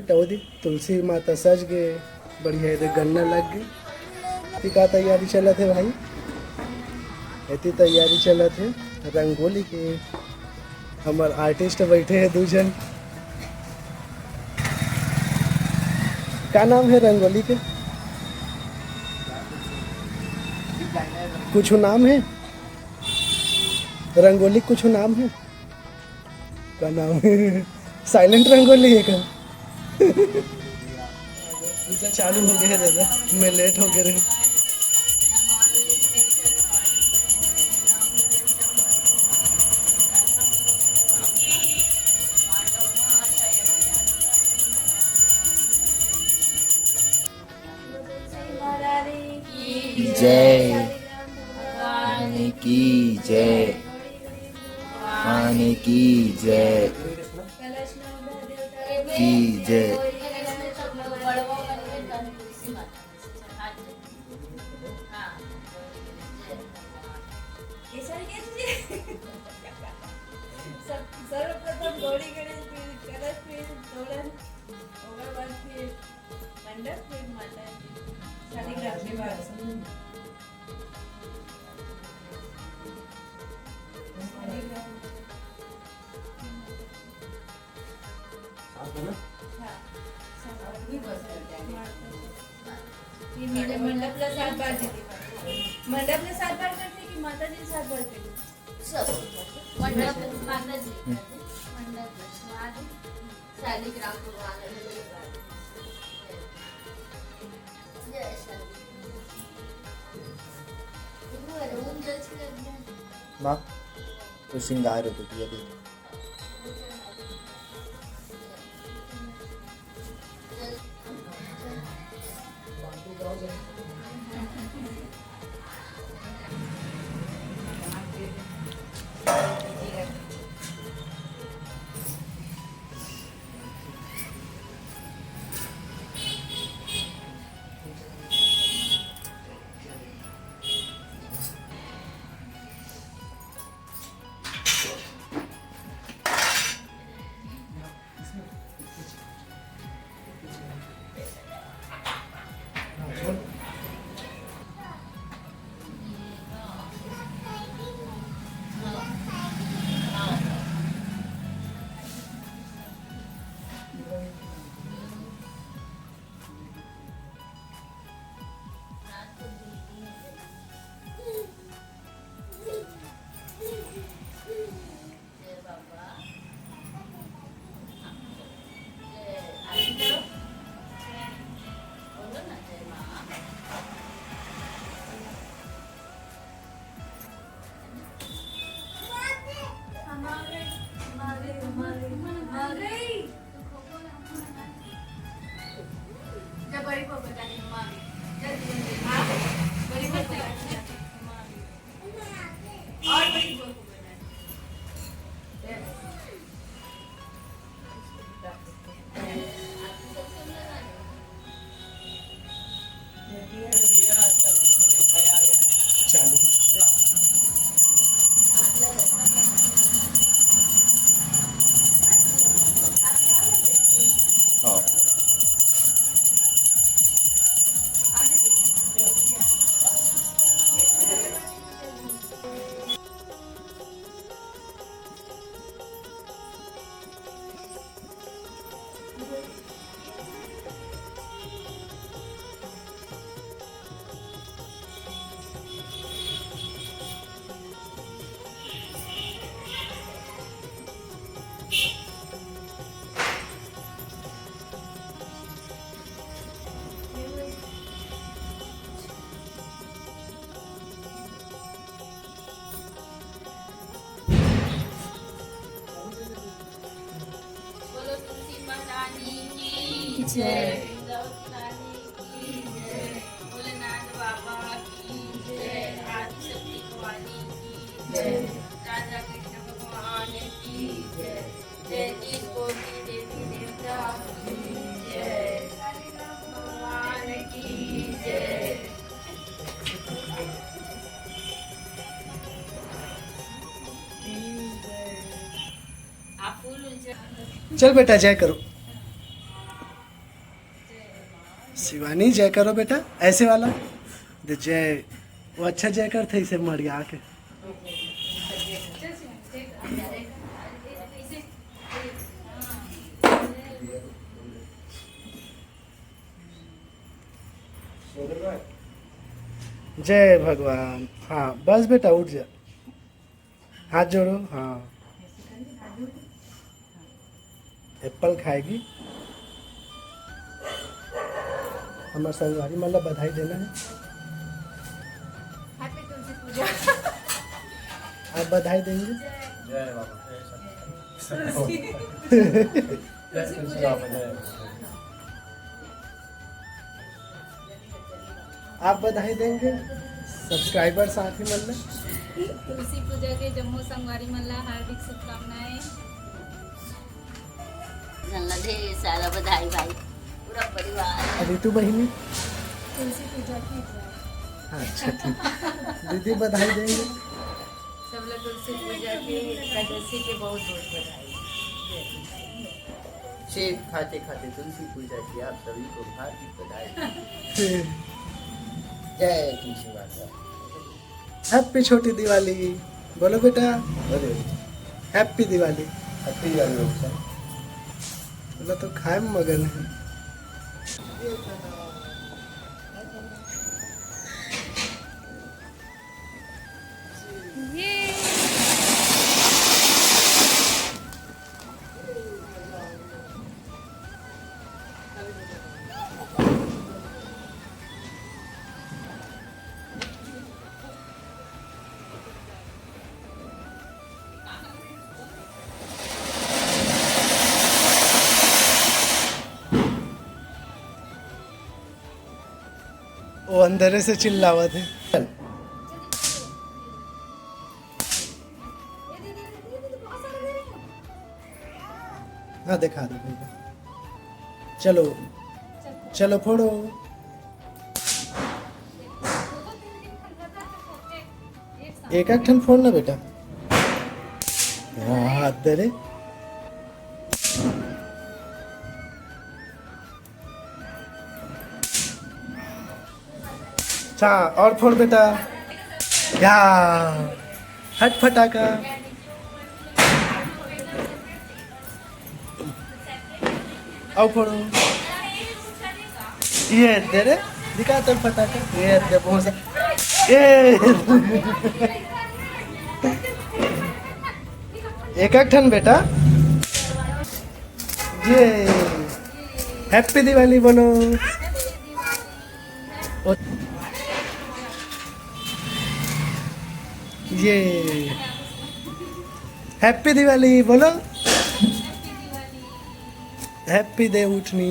टवदी तुलसी माता सज गए बढ़िया इधर गन्ना लग गए। इतनी का तैयारी चलत है भाई, इतनी तैयारी चलत है रंगोली के। हमार आर्टिस्ट बैठे हैं दूजन। क्या नाम है रंगोली के? कुछ नाम है रंगोली, कुछ नाम है? क्या नाम है? साइलेंट रंगोली है क्या? पूजा चालू हो गया है दादा, मैं लेट हो गया। जय माने की जय, माने की जय की जय। सर्वप्रथम गौरी गणेश फिर कलश फिर तोरण और बाद फिर मंडप फिर माता शालिग्राम के बाद मंडपला 7 बार देते, मंडपला 7 बार करते की माताजी 7 बार करते? सब मंडप माताजी मंडप शालिग्राम भगवान जय शालिग्राम माँ तो श्रृंगार होती थी अभी। जय भोलेनाथ बाबा की जय, आदिशक्ति भवानी की जय, राजा कृष्ण भगवान की जय, जय कोटि देवी देवता की जय, भगवान की जय। चल बेटा जय करो। शिवानी जय करो बेटा, ऐसे वाला दे जय। वो अच्छा जय करते इसे मरिया के। जय भगवान। हाँ बस बेटा उठ जा, हाथ जोड़ो। हाँ एप्पल खाएगी। हमारे संगवारी मतलब बधाई देना है। हैप्पी तुलसी पूजा। आप बधाई देंगे? जय बाबा। आप बधाई देंगे? सब्सक्राइबर साथी मतलब तुलसी पूजा के जम्मू संगवारी मल्ला हार्दिक शुभकामनाएं। ढेर सारा बधाई भाई, पूरा परिवार। रितु बहिनी। तुलसी पूजा की जय। अच्छा ठीक। दीदी बधाई देंगे? सब लोग तुलसी पूजा की एकादशी के बहुत बहुत बधाई। सेब खाते खाते तुलसी पूजा की आप सभी को हार्दिक बधाई। जय तुलसी माता। हैप्पी छोटी दिवाली बोलो बेटा। अरे हैप्पी दिवाली हैप्पी दिवाली लोग। बोला तो खाए में मगन है। ये वो अंदर से चिल्लावत है। हाँ दिखा दो भैया। चलो चलो फोड़ो। एक एक ठन फोड़ना बेटा। हाँ हाथ दे रे। अच्छा और फोड़ बेटा। या हट फटाका। आओ फोड़ो। ये दे रे, दिखा तो फटाका। ये दे बहुत सा। ये एक एक ठन बेटा। ये हैप्पी दिवाली बोलो। ये हैप्पी दिवाली बोलो। हैप्पी देव उठनी।